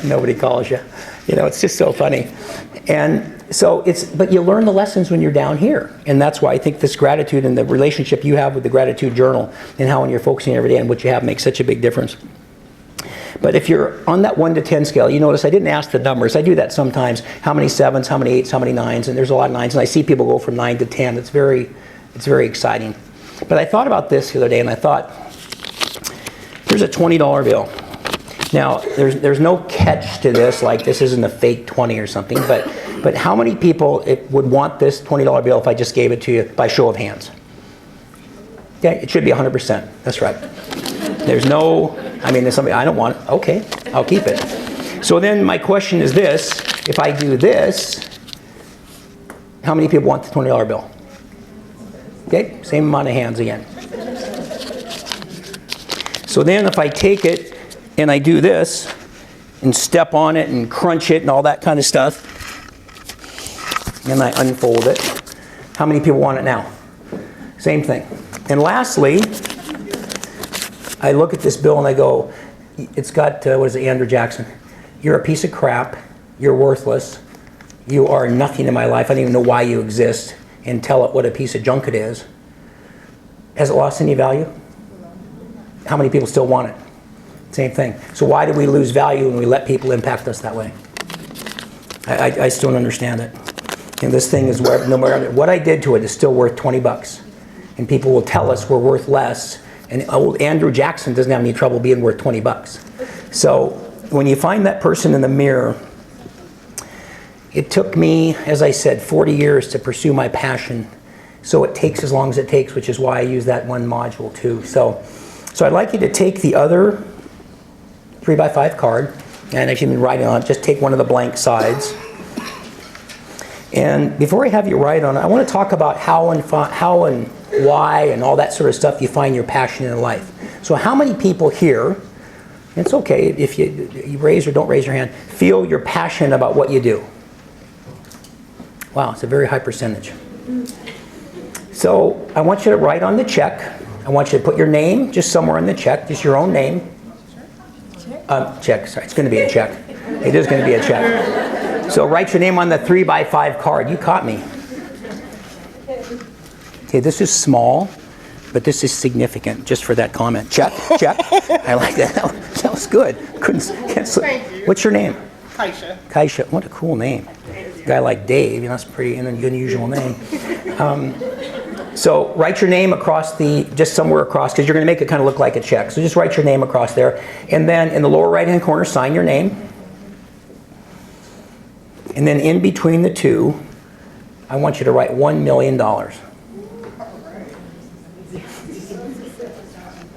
[SPEAKER 3] Nobody calls you. You know, it's just so funny. And so but you learn the lessons when you're down here. And that's why I think this gratitude and the relationship you have with the gratitude journal and how when you're focusing every day on what you have makes such a big difference. But if you're on that 1 to 10 scale, you notice I didn't ask the numbers. I do that sometimes. How many 7s, how many 8s, how many 9s? And there's a lot of 9s. And I see people go from 9 to 10. It's very exciting. But I thought about this the other day, and I thought, here's a $20 bill. Now, there's no catch to this, like this isn't a fake 20 or something, but how many people would want this $20 bill if I just gave it to you by show of hands? Okay, it should be 100%. That's right. There's no, I mean, there's somebody, I don't want it. Okay, I'll keep it. So then my question is this, if I do this, how many people want the $20 bill? Okay, same amount of hands again. So then if I take it and I do this and step on it and crunch it and all that kind of stuff, and I unfold it, how many people want it now? Same thing. And lastly, I look at this bill and I go, it's got, what is it, Andrew Jackson? You're a piece of crap. You're worthless. You are nothing in my life. I don't even know why you exist. And tell it what a piece of junk it is. Has it lost any value? How many people still want it? Same thing. So why do we lose value when we let people impact us that way? I still don't understand it. And this thing is where, no matter what I did to it, is still worth 20 bucks. And people will tell us we're worth less. And old Andrew Jackson doesn't have any trouble being worth 20 bucks. So when you find that person in the mirror, it took me, as I said, 40 years to pursue my passion. So it takes as long as it takes, which is why I use that one module too. So I'd like you to take the other 3x5 card, and if you've been writing on it, just take one of the blank sides. And before I have you write on it, I want to talk about how and why and all that sort of stuff you find your passion in life. So how many people here, it's okay if you raise or don't raise your hand, feel you're passionate about what you do? Wow, it's a very high percentage. So I want you to write on the check. I want you to put your name just somewhere on the check, just your own name. Check, sorry, it's going to be a check. It is going to be a check. So write your name on the 3x5 card. You caught me. Okay, this is small, but this is significant just for that comment. Check, check. I like that. That was good.
[SPEAKER 4] Thank you.
[SPEAKER 3] What's your name?
[SPEAKER 4] Kaisha.
[SPEAKER 3] Kaisha. What a cool name. A guy like Dave, you know, that's pretty an unusual name. So write your name across just somewhere across, because you're going to make it kind of look like a check. So just write your name across there. And then in the lower right-hand corner, sign your name. And then in between the two, I want you to write $1 million.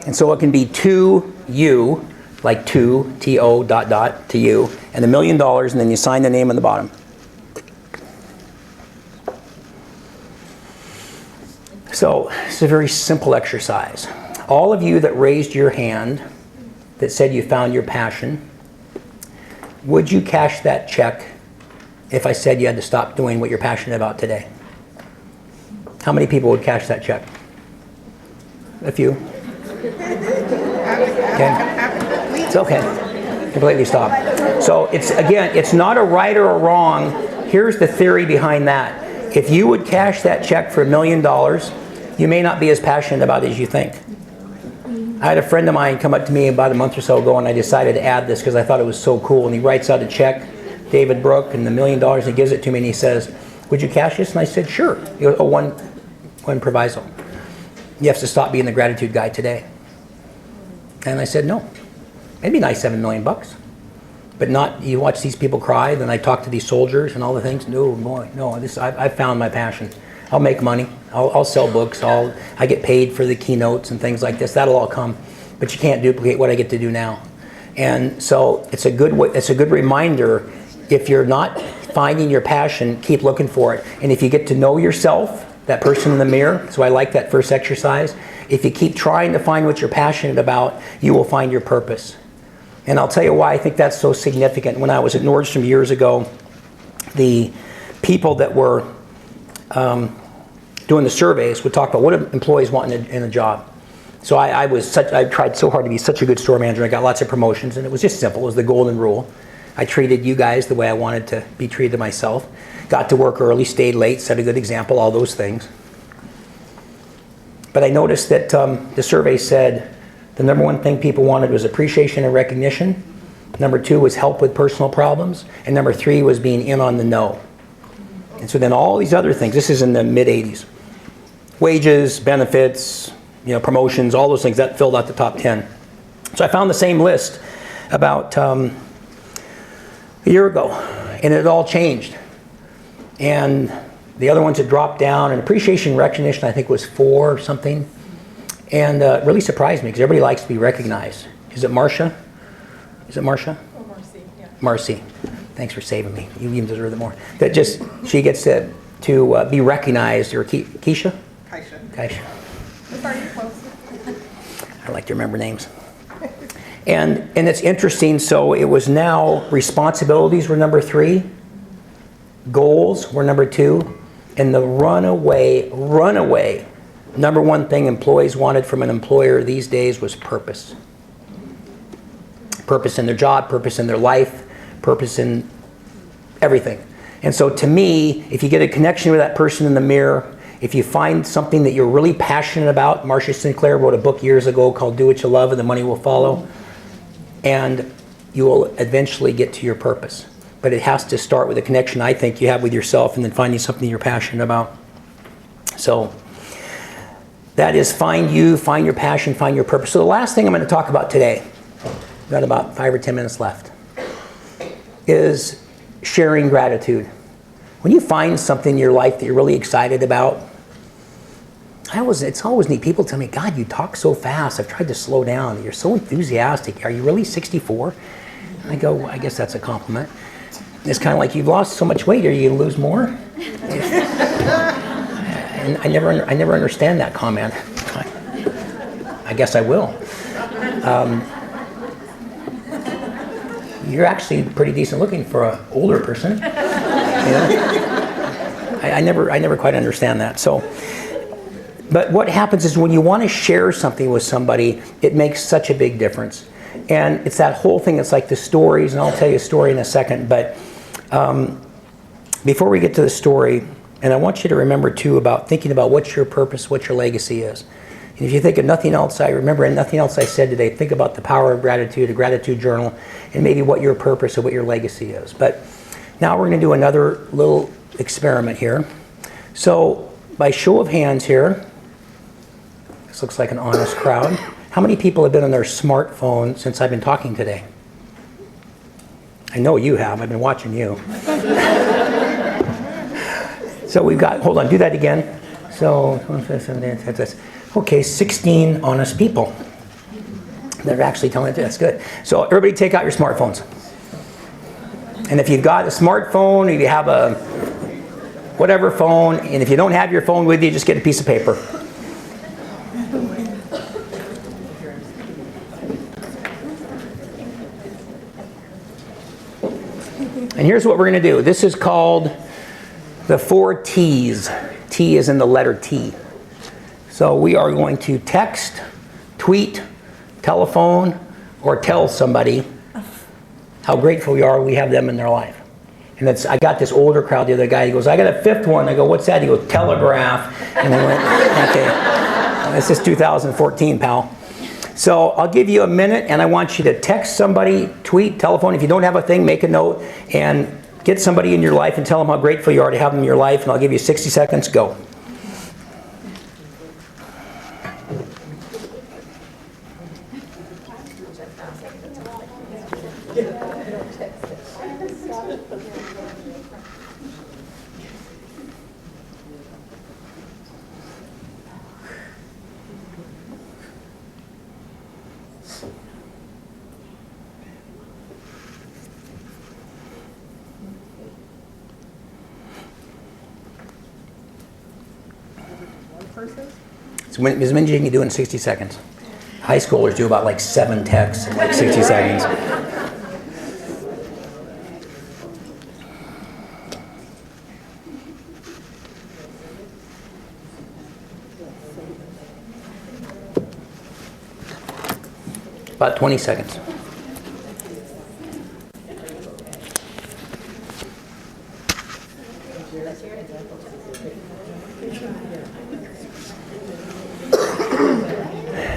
[SPEAKER 3] And so it can be to you, like to, T-O, dot, dot, to you, and $1 million, and then you sign the name on the bottom. So it's a very simple exercise. All of you that raised your hand that said you found your passion, would you cash that check if I said you had to stop doing what you're passionate about today? How many people would cash that check? A few? Okay. It's okay. Completely stop. So it's not a right or a wrong. Here's the theory behind that. If you would cash that check for $1 million, you may not be as passionate about it as you think. I had a friend of mine come up to me about a month or so ago, and I decided to add this because I thought it was so cool. And he writes out a check, David Brooke, and the $1 million, he gives it to me, and he says, would you cash this? And I said, sure. He goes, oh, one proviso. You have to stop being the gratitude guy today. And I said, no. It'd be nice, $7 million bucks. but not, you watch these people cry, then I talk to these soldiers and all the things. No, boy, no, I found my passion. I'll make money, I'll sell books, I get paid for the keynotes and things like this, that'll all come. But you can't duplicate what I get to do now. And so it's a good reminder, if you're not finding your passion, keep looking for it. And if you get to know yourself, that person in the mirror, so I like that first exercise, if you keep trying to find what you're passionate about, you will find your purpose. And I'll tell you why I think that's so significant. When I was at Nordstrom years ago, the people that were doing the surveys would talk about what do employees want in a job. So I tried so hard to be such a good store manager. I got lots of promotions, and it was just simple. It was the golden rule. I treated you guys the way I wanted to be treated myself. Got to work early, stayed late, set a good example, all those things. But I noticed that the survey said the number one thing people wanted was appreciation and recognition. Number 2 was help with personal problems. And number 3 was being in on the know. And so then all these other things, this is in the mid-'80s. Wages, benefits, promotions, all those things, that filled out the top 10. So I found the same list about a year ago, and it all changed. And the other ones had dropped down, and appreciation and recognition I think was 4 or something. And it really surprised me, because everybody likes to be recognized. Is it Marcia? Is it Marcia?
[SPEAKER 4] Oh, Marcy, yeah.
[SPEAKER 3] Marcy. Thanks for saving me. You even deserve it more. That just, she gets to be recognized. Or Keisha? Kaisha.
[SPEAKER 4] Are you close?
[SPEAKER 3] I like to remember names. And it's interesting, so it was now responsibilities were number 3, goals were number 2, and the runaway, number 1 thing employees wanted from an employer these days was purpose. Purpose in their job, purpose in their life, purpose in everything. And so to me, if you get a connection with that person in the mirror, if you find something that you're really passionate about, Marcia Sinclair wrote a book years ago called Do What You Love and the Money Will Follow, and you will eventually get to your purpose. But it has to start with a connection I think you have with yourself, and then finding something you're passionate about. So that is find you, find your passion, find your purpose. So the last thing I'm going to talk about today, we've got about 5 or 10 minutes left, is sharing gratitude. When you find something in your life that you're really excited about, it's always neat. People tell me, God, you talk so fast. I've tried to slow down. You're so enthusiastic. Are you really 64? And I go, well, I guess that's a compliment. It's kind of like, you've lost so much weight. Are you going to lose more? And I never understand that comment. I guess I will. You're actually pretty decent looking for an older person. I never quite understand that. So, but what happens is when you want to share something with somebody, it makes such a big difference. And it's that whole thing. It's like the stories, and I'll tell you a story in a second. But before we get to the story, and I want you to remember too about thinking about what your purpose, what your legacy is. And if you think of nothing else I remember and nothing else I said today, think about the power of gratitude, a gratitude journal, and maybe what your purpose or what your legacy is. But now we're going to do another little experiment here. So by show of hands here, this looks like an honest crowd. How many people have been on their smartphone since I've been talking today? I know you have. I've been watching you. So we've got, hold on, do that again. So, okay, 16 honest people. They're actually telling it. That's good. So everybody take out your smartphones. And if you've got a smartphone, if you have a whatever phone, and if you don't have your phone with you, just get a piece of paper. And here's what we're going to do. This is called the 4 T's. T is in the letter T. So we are going to text, tweet, telephone, or tell somebody how grateful we are we have them in their life. And I got this older crowd, the other guy, he goes, I got a 5th one. I go, what's that? He goes, telegraph. And I went, okay, this is 2014, pal. So I'll give you a minute, and I want you to text somebody, tweet, telephone. If you don't have a thing, make a note, and get somebody in your life and tell them how grateful you are to have them in your life, and I'll give you 60 seconds. Go.
[SPEAKER 4] verses?
[SPEAKER 3] So Ms. Minji, you can do it in 60 seconds. High schoolers do about like 7 texts in like 60 seconds. About 20 seconds.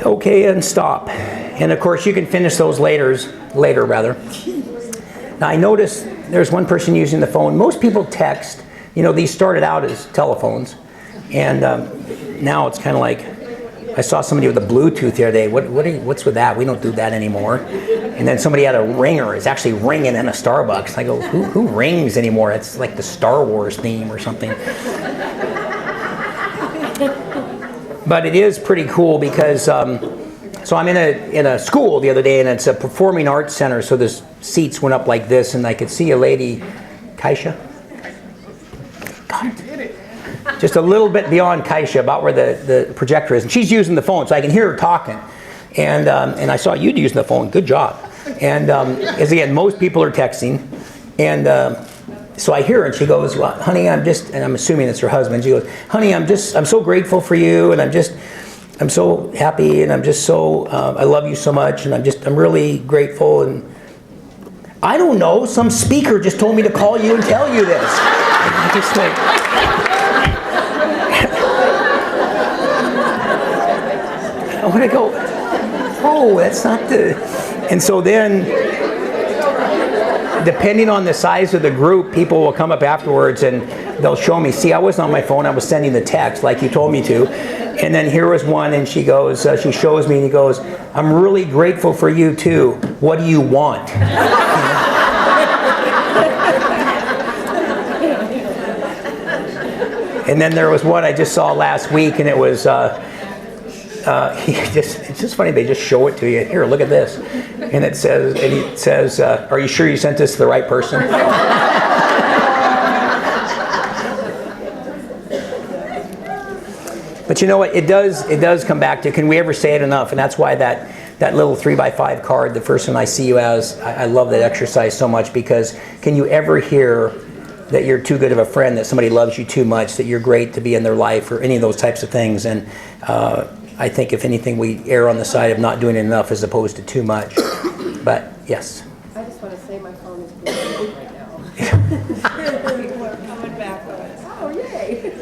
[SPEAKER 3] Okay, and stop. And of course, you can finish those later. Now, I noticed there's one person using the phone. Most people text. You know, these started out as telephones, and now it's kind of like, I saw somebody with a Bluetooth the other day. What's with that? We don't do that anymore. And then somebody had a ringer. It's actually ringing in a Starbucks. I go, who rings anymore? It's like the Star Wars theme or something. But it is pretty cool because, so I'm in a school the other day, and it's a performing arts center, so the seats went up like this, and I could see a lady, Kaisha? God. Just a little bit beyond Kaisha, about where the projector is, and she's using the phone, so I can hear her talking. And I saw you using the phone. Good job. And as again, most people are texting, and so I hear her, and she goes, well, honey, and I'm assuming it's her husband. She goes, honey, I'm so grateful for you, and I'm so happy, and I'm just so, I love you so much, and I'm really grateful. And I don't know, some speaker just told me to call you and tell you this. I just like, I want to go, oh, that's not the, and so then, depending on the size of the group, people will come up afterwards and they'll show me, see, I wasn't on my phone, I was sending the text like you told me to. And then here was one, and she goes, she shows me, and he goes, I'm really grateful for you too. What do you want? And then there was one I just saw last week, and it was, it's just funny, they just show it to you. Here, look at this. And it says, are you sure you sent this to the right person? But you know what, it does come back to, can we ever say it enough? And that's why that little 3x5 card, the first one I see you as, I love that exercise so much, because can you ever hear that you're too good of a friend, that somebody loves you too much, that you're great to be in their life, or any of those types of things? And I think if anything, we err on the side of not doing enough as opposed to too much. But yes.
[SPEAKER 5] I just want to say my phone is blue right now. People are coming back with us. Oh, yay.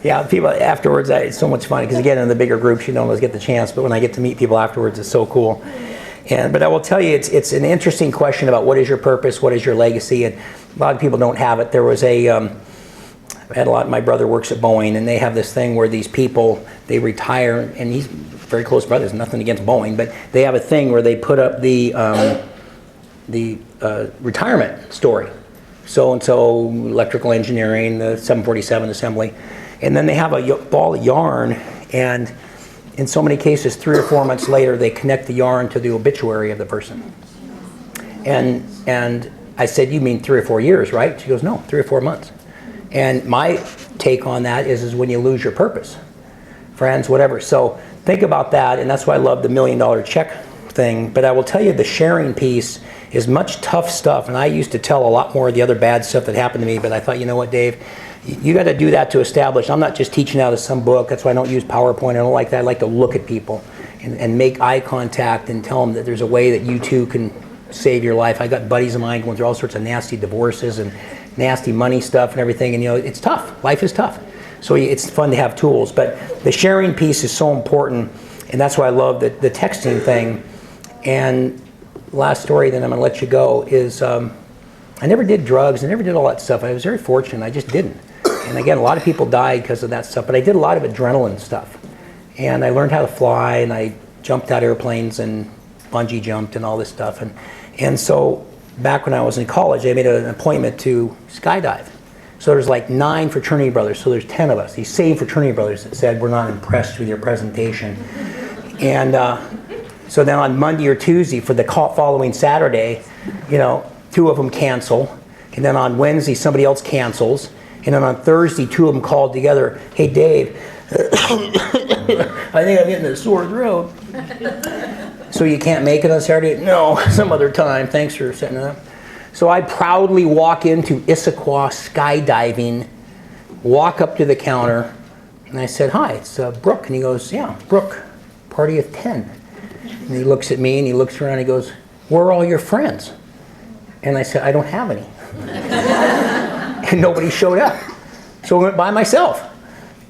[SPEAKER 3] Yeah, people afterwards, it's so much fun, because again, in the bigger groups, you don't always get the chance, but when I get to meet people afterwards, it's so cool. But I will tell you, it's an interesting question about what is your purpose, what is your legacy, and a lot of people don't have it. There was I had my brother works at Boeing, and they have this thing where these people, they retire, and he's very close brothers, nothing against Boeing, but they have a thing where they put up the retirement story. So-and-so, electrical engineering, the 747 assembly, and then they have a ball of yarn, and in so many cases, 3 or 4 months later, they connect the yarn to the obituary of the person. And I said, you mean 3 or 4 years, right? She goes, no, 3 or 4 months. And my take on that is when you lose your purpose, friends, whatever. So think about that, and that's why I love the $1 million check thing. But I will tell you, the sharing piece is much tough stuff, and I used to tell a lot more of the other bad stuff that happened to me, but I thought, you know what, Dave, you got to do that to establish. I'm not just teaching out of some book. That's why I don't use PowerPoint. I don't like that. I like to look at people and make eye contact and tell them that there's a way that you too can save your life. I got buddies of mine going through all sorts of nasty divorces and nasty money stuff and everything, and you know, it's tough. Life is tough. So it's fun to have tools, but the sharing piece is so important, and that's why I love the texting thing. And last story, then I'm going to let you go, is I never did drugs. I never did all that stuff. I was very fortunate. I just didn't. And again, a lot of people died because of that stuff, but I did a lot of adrenaline stuff. And I learned how to fly, and I jumped out airplanes and bungee jumped and all this stuff. And so back when I was in college, I made an appointment to skydive. So there's like 9 fraternity brothers, so there's 10 of us, these same fraternity brothers that said, we're not impressed with your presentation. And so then on Monday or Tuesday for the following Saturday, you know, 2 of them cancel. And then on Wednesday, somebody else cancels. And then on Thursday, 2 of them called together, hey Dave, I think I'm getting a sore throat. So you can't make it on Saturday? No, some other time. Thanks for setting it up. So I proudly walk into Issaquah skydiving, walk up to the counter, and I said, hi, it's Brooke. And he goes, yeah, Brooke, party of 10. And he looks at me and he looks around and he goes, where are all your friends? And I said, I don't have any. And nobody showed up. So I went by myself.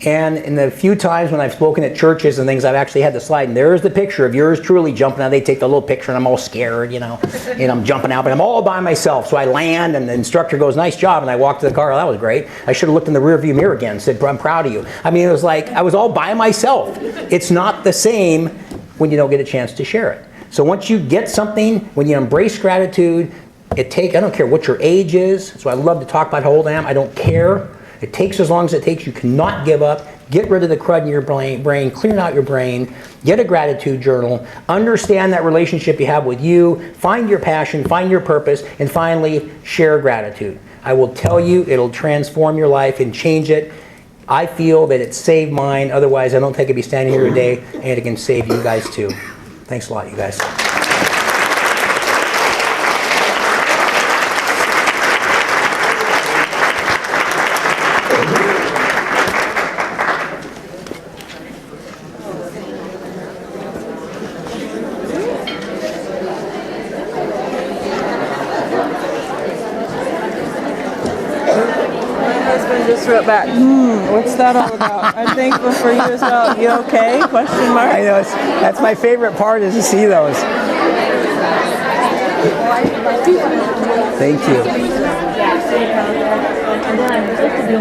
[SPEAKER 3] And in the few times when I've spoken at churches and things, I've actually had the slide, and there's the picture of yours truly jumping out. They take the little picture, and I'm all scared, you know, and I'm jumping out, but I'm all by myself. So I land, and the instructor goes, nice job, and I walk to the car. Oh, that was great. I should have looked in the rearview mirror again and said, I'm proud of you. I mean, it was like I was all by myself. It's not the same when you don't get a chance to share it. So once you get something, when you embrace gratitude, I don't care what your age is. So I love to talk about how old I am. I don't care. It takes as long as it takes. You cannot give up. Get rid of the crud in your brain, clean out your brain, get a gratitude journal, understand that relationship you have with you, find your passion, find your purpose, and finally, share gratitude. I will tell you, it'll transform your life and change it. I feel that it saved mine. Otherwise, I don't think I'd be standing here today, and it can save you guys too. Thanks a lot, you guys.
[SPEAKER 5] Just wrote back, what's that all about? I'm thankful for you as well. You okay? Question mark.
[SPEAKER 3] I know, that's my favorite part is to see those. Thank you.